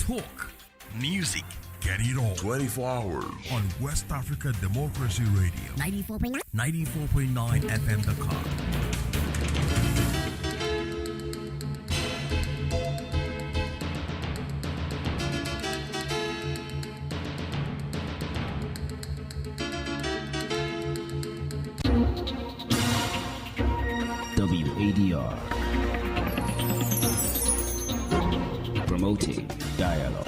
Talk, music, get it all. 24 hours. On West Africa Democracy Radio. 94.9. 94.9 FM Dakar. WADR, promoting dialogue.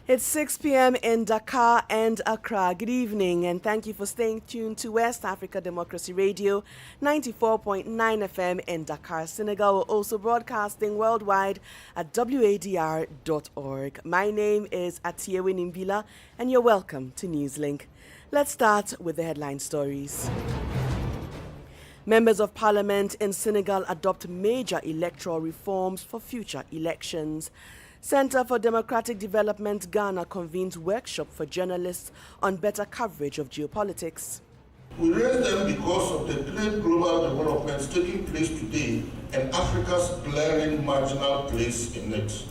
It's 6 p.m. in Dakar and Accra. Good evening, and thank you for staying tuned to West Africa Democracy Radio, 94.9 FM in Dakar, Senegal. We're also broadcasting worldwide at wadr.org. My name is Atiewe Nimbila, and you're welcome to Newslink. Let's start with the headline stories. Members of Parliament in Senegal adopt major electoral reforms for future elections. Center for Democratic Development Ghana convenes workshop for journalists on better coverage of geopolitics. We raise them because of the great global developments taking place today and Africa's glaring marginal place in it.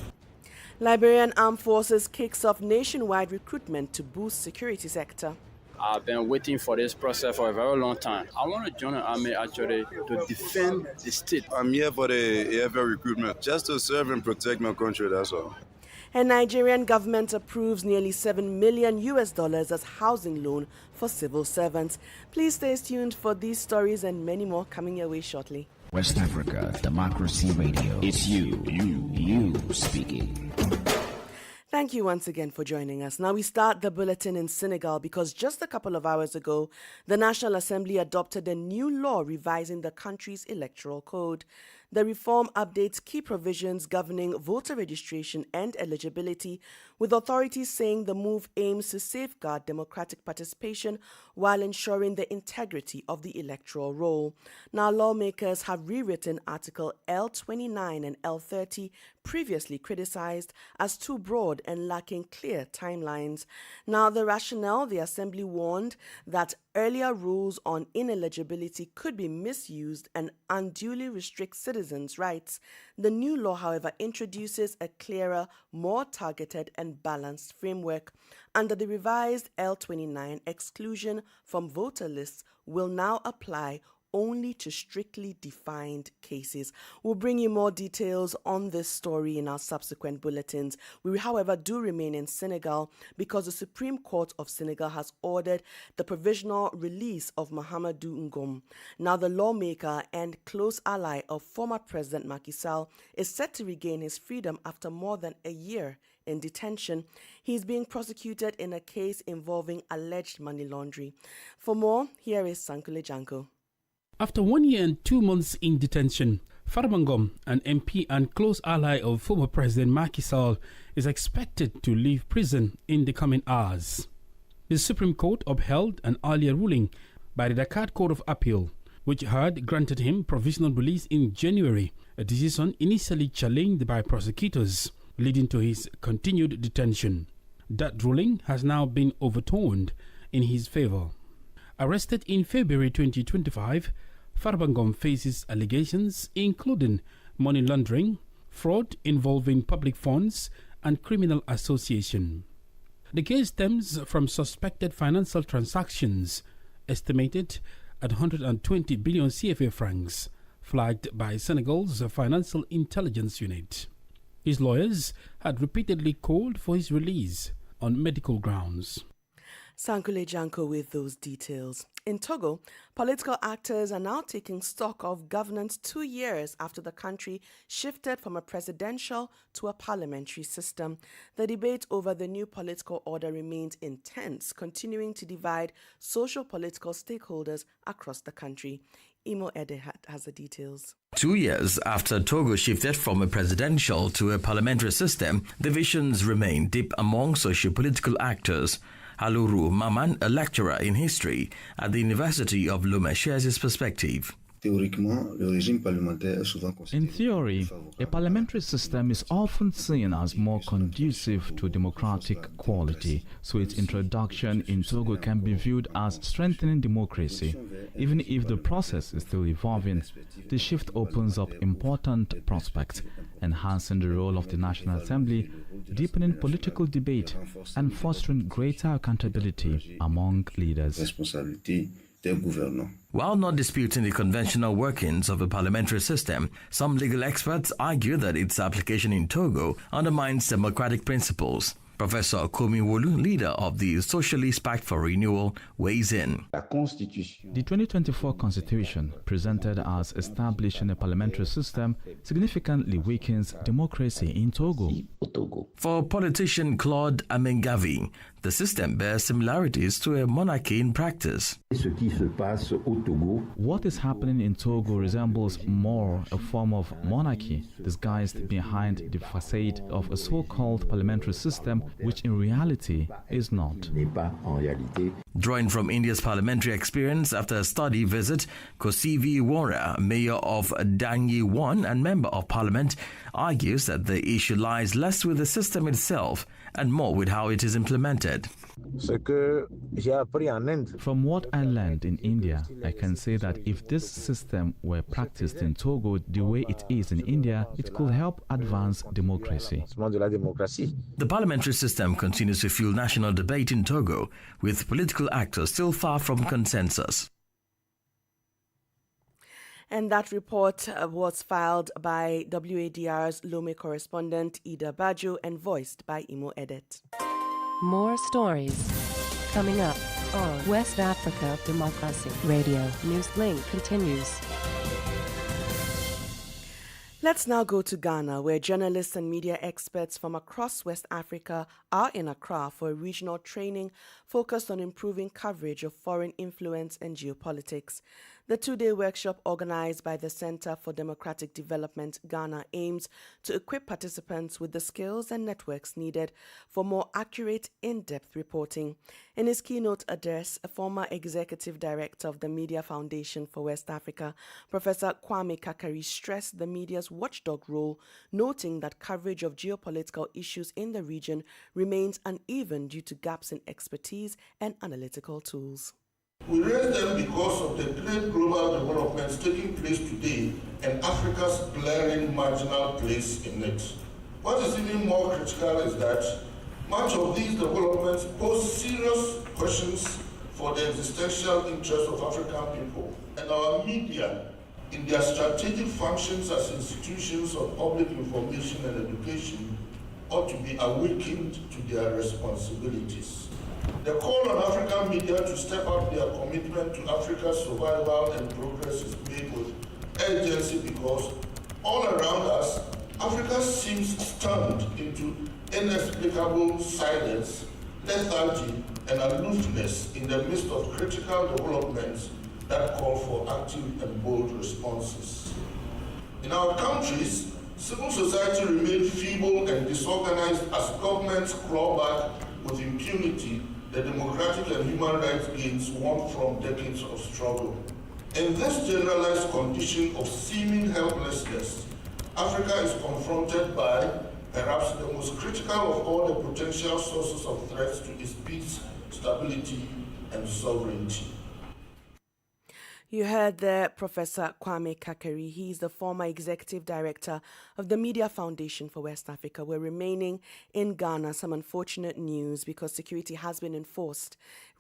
Liberian Armed Forces kicks off nationwide recruitment to boost security sector. I've been waiting for this process for a very long time. I want to join the army actually to defend the state. I'm here for the AFL recruitment, just to serve and protect my country, that's all. And Nigerian government approves nearly $7 million as housing loan for civil servants. Please stay tuned for these stories and many more coming your way shortly. West Africa Democracy Radio. It's you speaking. Thank you once again for joining us. Now we start the bulletin in Senegal because just a couple of hours ago, the National Assembly adopted a new law revising the country's electoral code. The reform updates key provisions governing voter registration and eligibility, with authorities saying the move aims to safeguard democratic participation while ensuring the integrity of the electoral roll. Now, lawmakers have rewritten Article L29 and L30, previously criticized as too broad and lacking clear timelines. Now, the rationale, the Assembly warned that earlier rules on ineligibility could be misused and unduly restrict citizens' rights. The new law, however, introduces a clearer, more targeted and balanced framework. Under the revised L29, exclusion from voter lists will now apply only to strictly defined cases. We'll bring you more details on this story in our subsequent bulletins. We, however, do remain in Senegal because the Supreme Court of Senegal has ordered the provisional release of Mahamadou Ngom. Now, the lawmaker and close ally of former President Macky Sall is set to regain his freedom after more than a year in detention. He's being prosecuted in a case involving alleged money laundering. For more, here is Sankule Janko. After 1 year and 2 months in detention, Farba Ngom, an MP and close ally of former President Macky Sall, is expected to leave prison in the coming hours. The Supreme Court upheld an earlier ruling by the Dakar Court of Appeal, which had granted him provisional release in January, a decision initially challenged by prosecutors, leading to his continued detention. That ruling has now been overturned in his favor. Arrested in February 2025, Farba Ngom faces allegations including money laundering, fraud involving public funds, and criminal association. The case stems from suspected financial transactions estimated at 120 billion CFA francs, flagged by Senegal's Financial Intelligence Unit. His lawyers had repeatedly called for his release on medical grounds. Sankule Janko with those details. In Togo, political actors are now taking stock of governance 2 years after the country shifted from a presidential to a parliamentary system. The debate over the new political order remains intense, continuing to divide social-political stakeholders across the country. Imo Edehat has the details. 2 years after Togo shifted from a presidential to a parliamentary system, divisions remain deep among socio-political actors. Haluru Maman, a lecturer in history at the University of Lomé, shares his perspective. In theory, a parliamentary system is often seen as more conducive to democratic quality, so its introduction in Togo can be viewed as strengthening democracy. Even if the process is still evolving, the shift opens up important prospects, enhancing the role of the National Assembly, deepening political debate, and fostering greater accountability among leaders. While not disputing the conventional workings of a parliamentary system, some legal experts argue that its application in Togo undermines democratic principles. Professor Komi Wolu, leader of the Socialist Pact for Renewal, weighs in. The 2024 Constitution, presented as establishing a parliamentary system, significantly weakens democracy in Togo. For politician Claude Amengavi, the system bears similarities to a monarchy in practice. What is happening in Togo resembles more a form of monarchy disguised behind the facade of a so-called parliamentary system, which in reality is not. Drawing from India's parliamentary experience after a study visit, Kosivi Wara, mayor of Danyi 1 and member of parliament, argues that the issue lies less with the system itself and more with how it is implemented. From what I learned in India, I can say that if this system were practiced in Togo the way it is in India, it could help advance democracy. The parliamentary system continues to fuel national debate in Togo, with political actors still far from consensus. And that report was filed by WADR's Lome correspondent Ida Bajo and voiced by Imo Edit. More stories coming up on West Africa Democracy Radio. Newslink continues. Let's now go to Ghana, where journalists and media experts from across West Africa are in Accra for a regional training focused on improving coverage of foreign influence and geopolitics. The two-day workshop organized by the Center for Democratic Development Ghana aims to equip participants with the skills and networks needed for more accurate, in-depth reporting. In his keynote address, a former executive director of the Media Foundation for West Africa, Professor Kwame Kakari, stressed the media's watchdog role, noting that coverage of geopolitical issues in the region remains uneven due to gaps in expertise and analytical tools. We raise them because of the great global developments taking place today and Africa's glaring marginal place in it. What is even more critical is that much of these developments pose serious questions for the existential interests of African people, and our media, in their strategic functions as institutions of public information and education, ought to be awakened to their responsibilities. The call on African media to step up their commitment to Africa's survival and progress is made with urgency because all around us, Africa seems stunned into inexplicable silence, lethargy, and aloofness in the midst of critical developments that call for active and bold responses. In our countries, civil society remains feeble and disorganized as governments claw back with impunity the democratic and human rights gains won from decades of struggle. In this generalized condition of seeming helplessness, Africa is confronted by perhaps the most critical of all the potential sources of threats to its peace, stability, and sovereignty. You heard there Professor Kwame Kakari. He's the former executive director of the Media Foundation for West Africa. We're remaining in Ghana. Some unfortunate news because security has been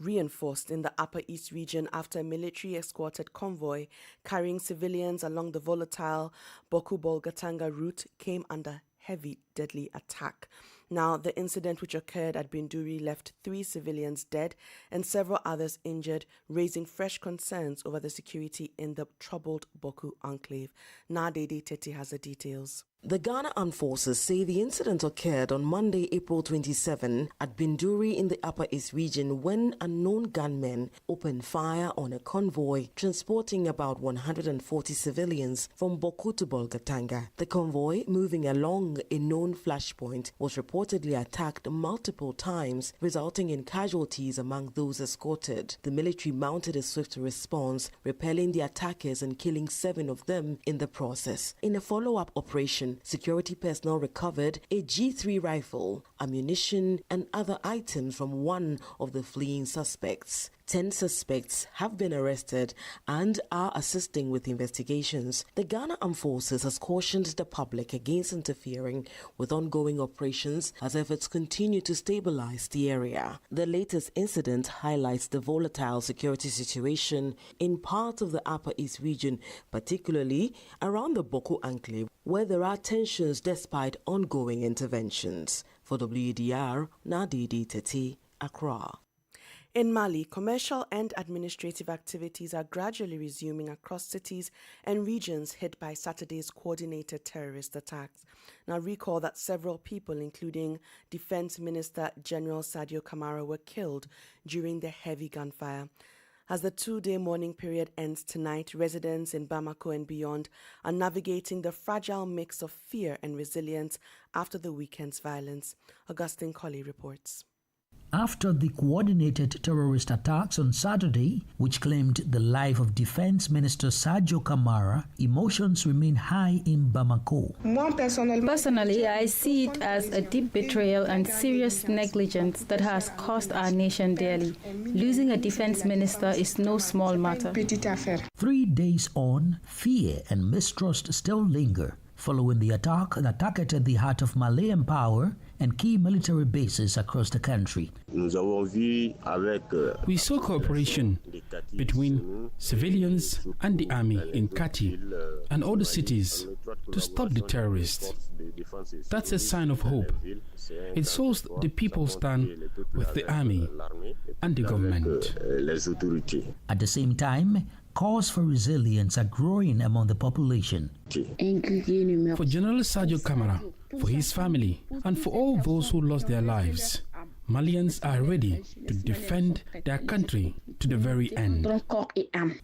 reinforced in the Upper East region after a military escorted convoy carrying civilians along the volatile Boku-Bolgatanga route came under heavy, deadly attack. Now, the incident which occurred at Binduri left 3 civilians dead and several others injured, raising fresh concerns over the security in the troubled Boku enclave. Nadede Tete has the details. The Ghana Armed Forces say the incident occurred on Monday, April 27 at Binduri in the Upper East region when unknown gunmen opened fire on a convoy transporting about 140 civilians from Boku to Bolgatanga. The convoy, moving along a known flashpoint, was reportedly attacked multiple times, resulting in casualties among those escorted. The military mounted a swift response, repelling the attackers and killing 7 of them in the process. In a follow-up operation, security personnel recovered a G3 rifle, ammunition, and other items from one of the fleeing suspects. 10 suspects have been arrested and are assisting with investigations. The Ghana Armed Forces has cautioned the public against interfering with ongoing operations as efforts continue to stabilize the area. The latest incident highlights the volatile security situation in part of the Upper East region, particularly around the Boku enclave, where there are tensions despite ongoing interventions. For WDR, Nadidi Teti, Accra. In Mali, commercial and administrative activities are gradually resuming across cities and regions hit by Saturday's coordinated terrorist attacks. Now recall that several people, including Defense Minister General Sadio Kamara, were killed during the heavy gunfire. As the 2-day mourning period ends tonight, residents in Bamako and beyond are navigating the fragile mix of fear and resilience after the weekend's violence. Augustine Colley reports. After the coordinated terrorist attacks on Saturday, which claimed the life of Defense Minister Sadio Kamara, emotions remain high in Bamako. Personally, I see it as a deep betrayal and serious negligence that has cost our nation dearly. Losing a defense minister is no small matter. 3 days on, fear and mistrust still linger, following the attack that targeted the heart of Malian power and key military bases across the country. We saw cooperation between civilians and the army in Kati and other cities to stop the terrorists. That's a sign of hope. It shows the people stand with the army and the government. At the same time, calls for resilience are growing among the population. For General Sadio Kamara, for his family, and for all those who lost their lives, Malians are ready to defend their country to the very end.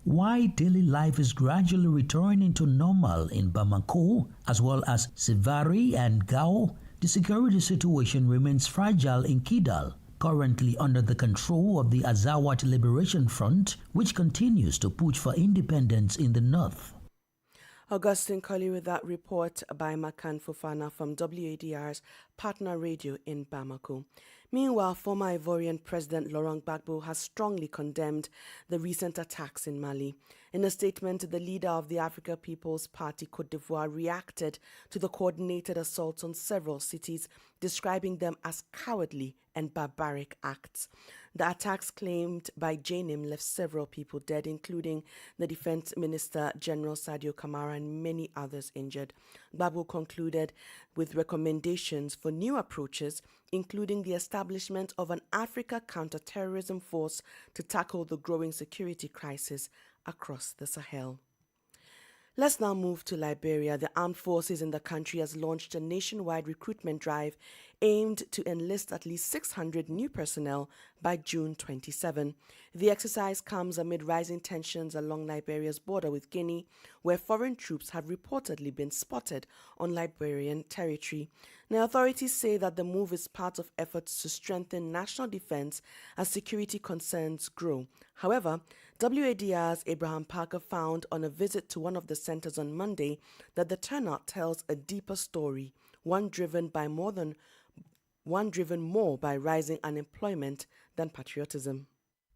While daily life is gradually returning to normal in Bamako, as well as Sivari and Gao, the security situation remains fragile in Kidal, currently under the control of the Azawad Liberation Front, which continues to push for independence in the north. Augustine Colley with that report by Makan Fofana from WADR's partner radio in Bamako. Meanwhile, former Ivorian President Laurent Gbagbo has strongly condemned the recent attacks in Mali. In a statement, the leader of the African People's Party, Côte d'Ivoire, reacted to the coordinated assaults on several cities, describing them as cowardly and barbaric acts. The attacks claimed by JNIM left several people dead, including the Defense Minister General Sadio Kamara and many others injured. Gbagbo concluded with recommendations for new approaches, including the establishment of an Africa counter-terrorism force to tackle the growing security crisis across the Sahel. Let's now move to Liberia. The armed forces in the country has launched a nationwide recruitment drive aimed to enlist at least 600 new personnel by June 27. The exercise comes amid rising tensions along Liberia's border with Guinea, where foreign troops have reportedly been spotted on Liberian territory. Now, authorities say that the move is part of efforts to strengthen national defense as security concerns grow. However, WADR's Abraham Parker found on a visit to one of the centers on Monday that the turnout tells a deeper story, one driven more by rising unemployment than patriotism.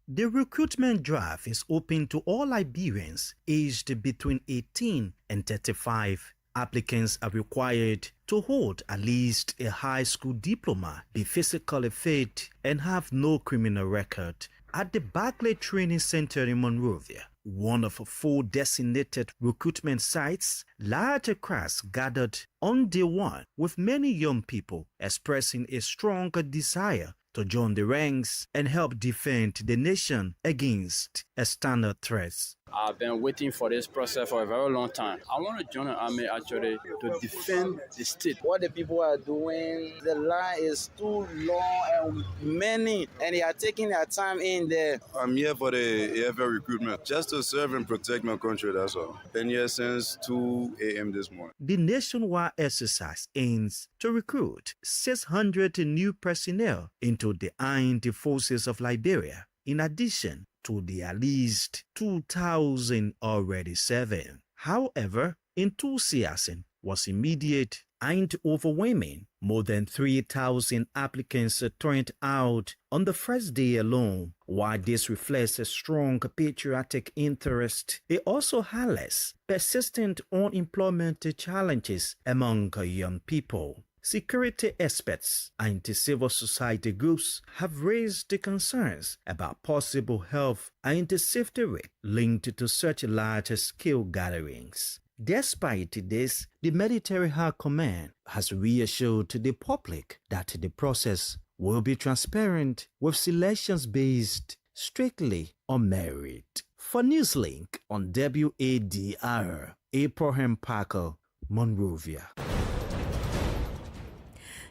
The recruitment drive is open to all Liberians aged between 18 and 35. Applicants are required to hold at least a high school diploma, be physically fit, and have no criminal record. At the Barclay Training Center in Monrovia, one of 4 designated recruitment sites, larger crowds gathered on day one, with many young people expressing a strong desire to join the ranks and help defend the nation against external threats. I've been waiting for this process for a very long time. I want to join the army actually to defend the state. What the people are doing, the line is too long and many, and they are taking their time in there. I'm here for the AFL recruitment, just to serve and protect my country, that's all. Been here since 2 a.m. this morning. The nationwide exercise aims to recruit 600 new personnel into the armed forces of Liberia, in addition to the at least 2,000 already serving. However, enthusiasm was immediate and overwhelming. More than 3,000 applicants turned out on the first day alone. While this reflects a strong patriotic interest, it also highlights persistent unemployment challenges among young people. Security experts and civil society groups have raised the concerns about possible health and safety risks linked to such large-scale gatherings. Despite this, the Military High Command has reassured the public that the process will be transparent, with selections based strictly on merit. For Newslink on WADR, Abraham Parker, Monrovia.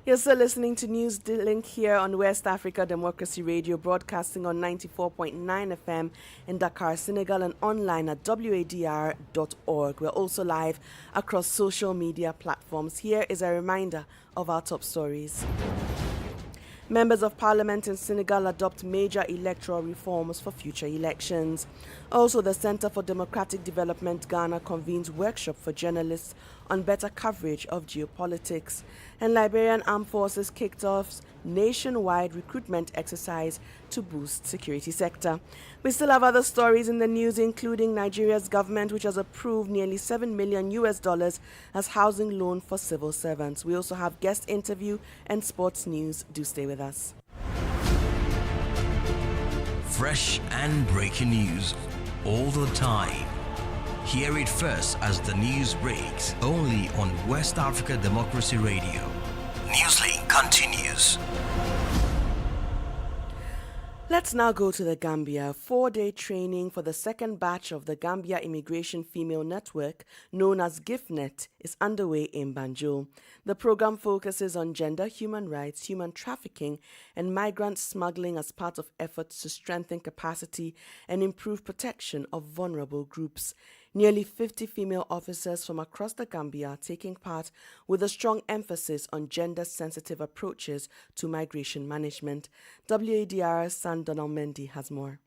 You're still listening to Newslink here on West Africa Democracy Radio, broadcasting on 94.9 FM in Dakar, Senegal, and online at wadr.org. We're also live across social media platforms. Here is a reminder of our top stories. Members of Parliament in Senegal adopt major electoral reforms for future elections. Also, the Center for Democratic Development Ghana convenes workshop for journalists on better coverage of geopolitics. And Liberian Armed Forces kicked off nationwide recruitment exercise to boost security sector. We still have other stories in the news, including Nigeria's government, which has approved nearly $7 million as housing loan for civil servants. We also have guest interview and sports news. Do stay with us. Fresh and breaking news all the time. Hear it first as the news breaks, only on West Africa Democracy Radio. Newslink continues. Let's now go to the Gambia. 4-day training for the second batch of the Gambia Immigration Female Network, known as GIFNet, is underway in Banjul. The program focuses on gender, human rights, human trafficking, and migrant smuggling as part of efforts to strengthen capacity and improve protection of vulnerable groups. Nearly 50 female officers from across the Gambia are taking part, with a strong emphasis on gender-sensitive approaches to migration management. WADR's San Donald Mendy has more.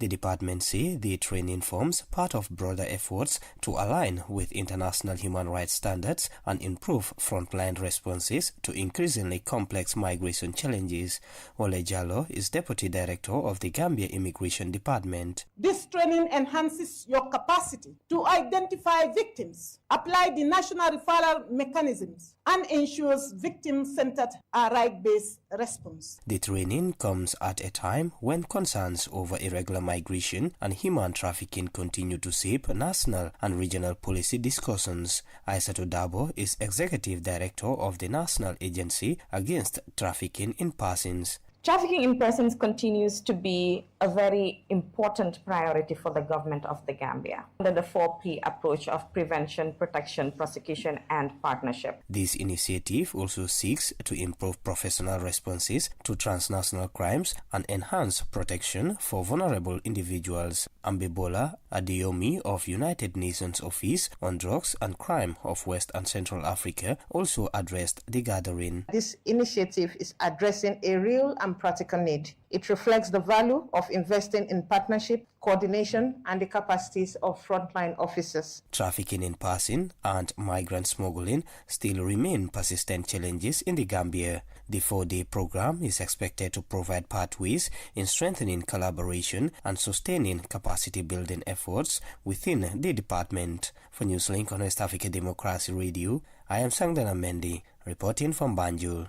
The department say the training forms part of broader efforts to align with international human rights standards and improve frontline responses to increasingly complex migration challenges. Ole Jallo is Deputy Director of the Gambia Immigration Department. This training enhances your capacity to identify victims, apply the national referral mechanisms, and ensures victim-centered right-based response. The training comes at a time when concerns over irregular migration and human trafficking continue to shape national and regional policy discussions. Aissatou Dabo is Executive Director of the National Agency Against Trafficking in Persons. Trafficking in persons continues to be a very important priority for the government of the Gambia under the 4P approach of prevention, protection, prosecution, and partnership. This initiative also seeks to improve professional responses to transnational crimes and enhance protection for vulnerable individuals. Ambebola Adeyomi of United Nations Office on Drugs and Crime of West and Central Africa also addressed the gathering. This initiative is addressing a real and practical need. It reflects the value of investing in partnership, coordination, and the capacities of frontline officers. Trafficking in person and migrant smuggling still remain persistent challenges in the Gambia. The 4-day program is expected to provide pathways in strengthening collaboration and sustaining capacity building efforts within the department. For Newslink on West Africa Democracy Radio, I am Sangdana Mendy, reporting from Banjul.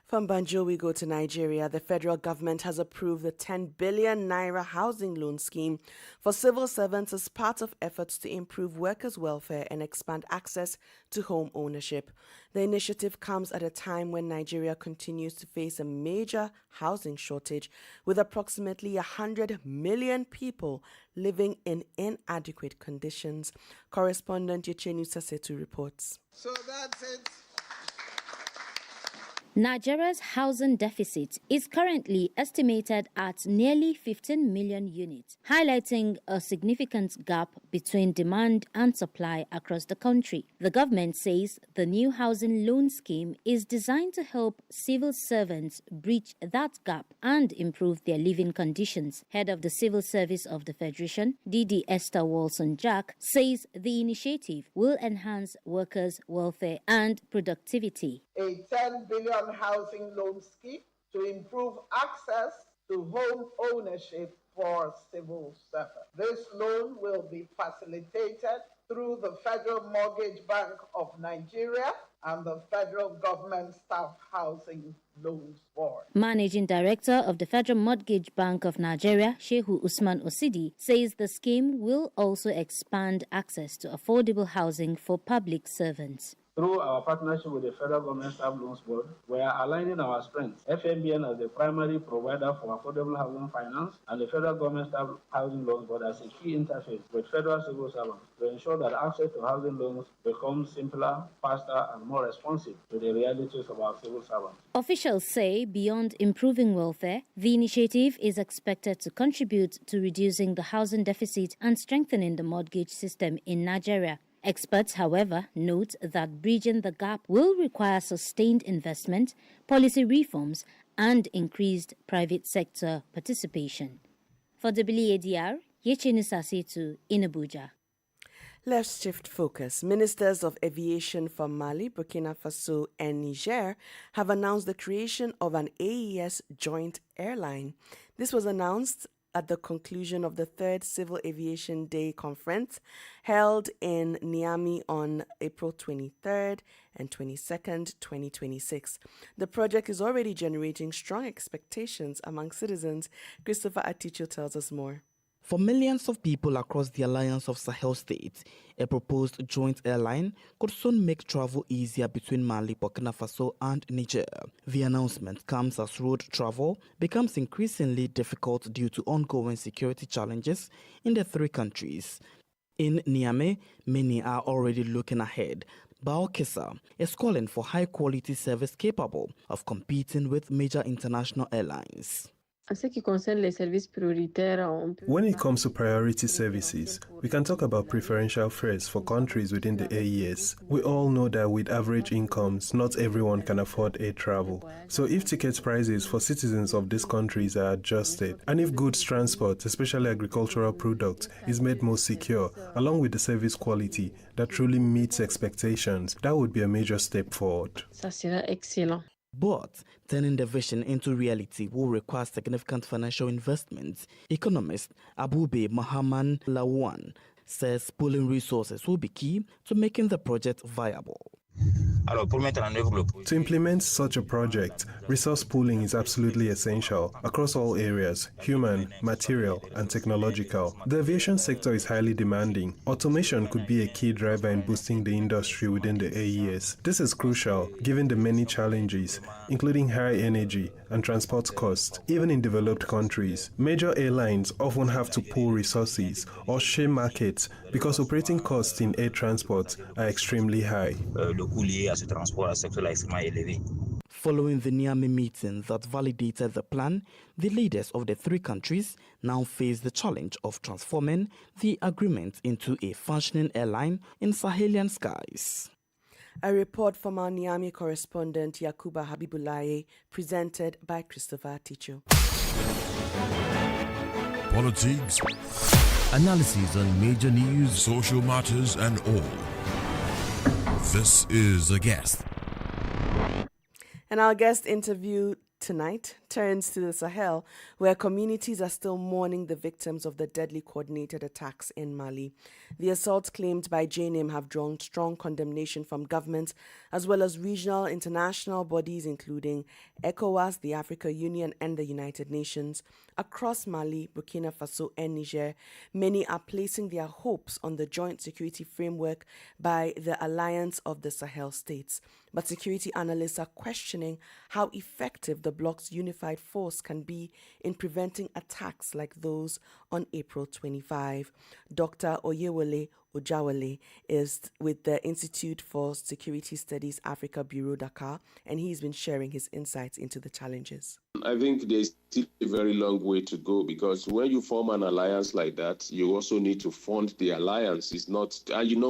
From Banjul, we go to Nigeria. The federal government has approved the 10 billion naira housing loan scheme for civil servants as part of efforts to improve workers' welfare and expand access to home ownership. The initiative comes at a time when Nigeria continues to face a major housing shortage, with approximately 100 million people living in inadequate conditions. Correspondent Yechenu Sasetu reports. So that's it. Nigeria's housing deficit is currently estimated at nearly 15 million units, highlighting a significant gap between demand and supply across the country. The government says the new housing loan scheme is designed to help civil servants bridge that gap and improve their living conditions. Head of the Civil Service of the Federation, DD Esther Walson-Jack, says the initiative will enhance workers' welfare and productivity. A 10 billion housing loan scheme to improve access to home ownership for civil servants. This loan will be facilitated through the Federal Mortgage Bank of Nigeria and the Federal Government Staff Housing Loans Board. Managing Director of the Federal Mortgage Bank of Nigeria, Shehu Usman Osidi, says the scheme will also expand access to affordable housing for public servants. Through our partnership with the Federal Government Staff Loans Board, we are aligning our strengths. FMBN as the primary provider for affordable housing finance and the Federal Government Staff Housing Loans Board as a key interface with federal civil servants to ensure that access to housing loans becomes simpler, faster, and more responsive to the realities of our civil servants. Officials say beyond improving welfare, the initiative is expected to contribute to reducing the housing deficit and strengthening the mortgage system in Nigeria. Experts, however, note that bridging the gap will require sustained investment, policy reforms, and increased private sector participation. For WADR, Yechenu Sasetu in Abuja. Let's shift focus. Ministers of Aviation from Mali, Burkina Faso, and Niger have announced the creation of an AES joint airline. This was announced at the conclusion of the third Civil Aviation Day conference held in Niamey on April 23rd and 22nd, 2026. The project is already generating strong expectations among citizens. Christopher Aticho tells us more. For millions of people across the Alliance of Sahel states, a proposed joint airline could soon make travel easier between Mali, Burkina Faso, and Niger. The announcement comes as road travel becomes increasingly difficult due to ongoing security challenges in the three countries. In Niamey, many are already looking ahead. Baokesa is calling for high-quality service capable of competing with major international airlines. When it comes to priority services, we can talk about preferential fares for countries within the AES. We all know that with average incomes, not everyone can afford air travel. So if ticket prices for citizens of these countries are adjusted, and if goods transport, especially agricultural products, is made more secure, along with the service quality that truly meets expectations, that would be a major step forward. But turning the vision into reality will require significant financial investments. Economist Abube Mahaman Lawan says pooling resources will be key to making the project viable. To implement such a project, resource pooling is absolutely essential across all areas, human, material, and technological. The aviation sector is highly demanding. Automation could be a key driver in boosting the industry within the AES. This is crucial given the many challenges, including high energy and transport costs. Even in developed countries, major airlines often have to pool resources or share markets because operating costs in air transport are extremely high. Following the Niamey meeting that validated the plan, the leaders of the three countries now face the challenge of transforming the agreement into a functioning airline in Sahelian skies. A report from our Niamey correspondent Yakuba Habibulaye, presented by Christopher Ticho. Politics, analysis on major news, social matters, and all. This is A Guest. And our guest interview tonight turns to the Sahel, where communities are still mourning the victims of the deadly coordinated attacks in Mali. The assaults claimed by JNIM have drawn strong condemnation from governments as well as regional international bodies including ECOWAS, the African Union and the United Nations. Across Mali, Burkina Faso and Niger, many are placing their hopes on the joint security framework by the Alliance of the Sahel States. But security analysts are questioning how effective the bloc's unified force can be in preventing attacks like those on April 25. Dr. Oyewole Ojawale is with the Institute for Security Studies Africa Bureau, Dakar, and he's been sharing his insights into the challenges. I think there's still a very long way to go, because when you form an alliance like that, you also need to fund the alliance. It's not,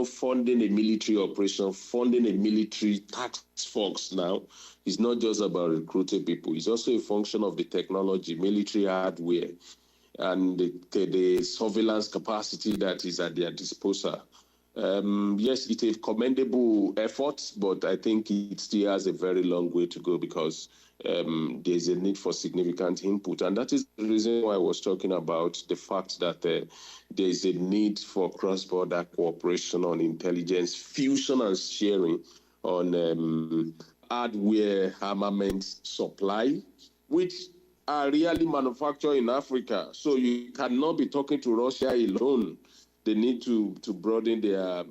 funding a military operation, funding a military task force now is not just about recruiting people. It's also a function of the technology, military hardware, and the surveillance capacity that is at their disposal. Yes, it's a commendable effort, but I think it still has a very long way to go, because there's a need for significant input. And that is the reason why I was talking about the fact that there's a need for cross-border cooperation on intelligence, fusion and sharing, on hardware, armament supply, which are really manufactured in Africa. So you cannot be talking to Russia alone. They need to broaden their,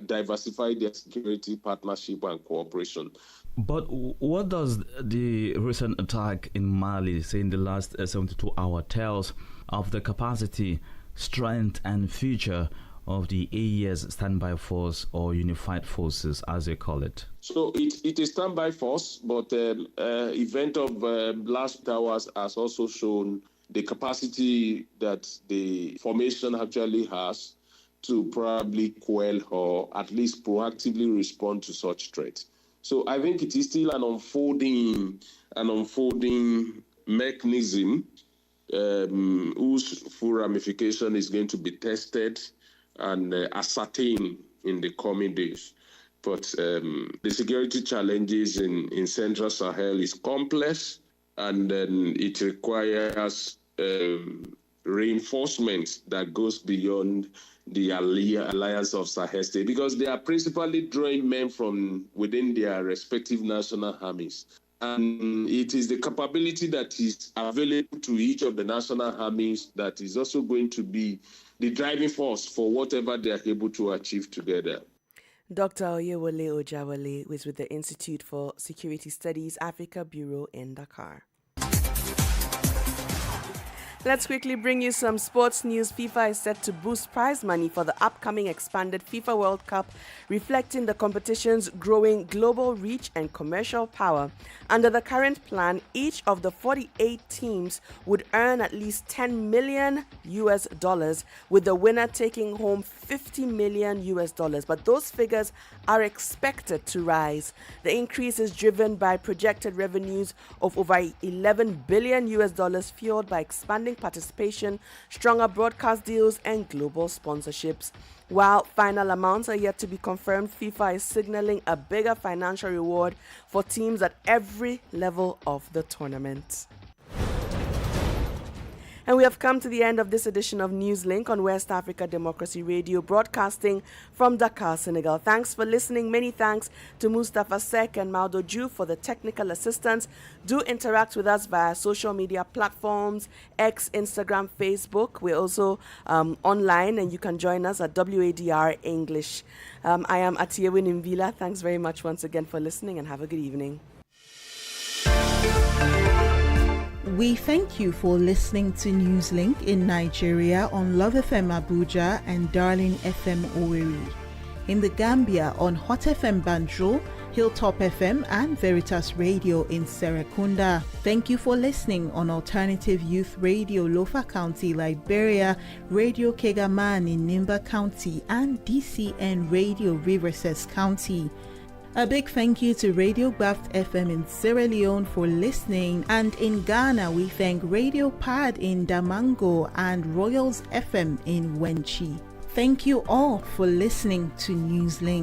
diversify their security partnership and cooperation. But what does the recent attack in Mali, say in the last 72 hours, tells of the capacity, strength and future of the AES standby force or unified forces, as they call it? So it is standby force, but event of last hours has also shown the capacity that the formation actually has to probably quell or at least proactively respond to such threats. So I think it is still an unfolding mechanism whose full ramification is going to be tested and ascertained in the coming days. But the security challenges in Central Sahel is complex, and then it requires reinforcement that goes beyond the Alliance of Sahel States, because they are principally drawing men from within their respective national armies. And it is the capability that is available to each of the national armies that is also going to be the driving force for whatever they are able to achieve together. Dr. Oyewole Ojawale was with the Institute for Security Studies Africa Bureau in Dakar. Let's quickly bring you some sports news. FIFA is set to boost prize money for the upcoming expanded FIFA World Cup, reflecting the competition's growing global reach and commercial power. Under the current plan, each of the 48 teams would earn at least $10 million, with the winner taking home $50 million. But those figures are expected to rise. The increase is driven by projected revenues of over $11 billion, fueled by expanding participation, stronger broadcast deals, and global sponsorships. While final amounts are yet to be confirmed, FIFA is signaling a bigger financial reward for teams at every level of the tournament. And we have come to the end of this edition of Newslink on West Africa Democracy Radio, broadcasting from Dakar, Senegal. Thanks for listening. Many thanks to Mustafa Sek and Maudo Ju for the technical assistance. Do interact with us via social media platforms, X, Instagram, Facebook. We're also online, and you can join us at WADR English. I am Atiyewin Mvila. Thanks very much once again for listening, and have a good evening. We thank you for listening to Newslink in Nigeria on Love FM Abuja and Darling FM Owerri. In the Gambia on Hot FM Banjul, Hilltop FM and Veritas Radio in Serekunda. Thank you for listening on Alternative Youth Radio Lofa County, Liberia, Radio Kegaman in Nimba County, and DCN Radio Riverses County. A big thank you to Radio Baft FM in Sierra Leone for listening, and in Ghana we thank Radio Pad in Damango and Royals FM in Wenchi. Thank you all for listening to Newslink.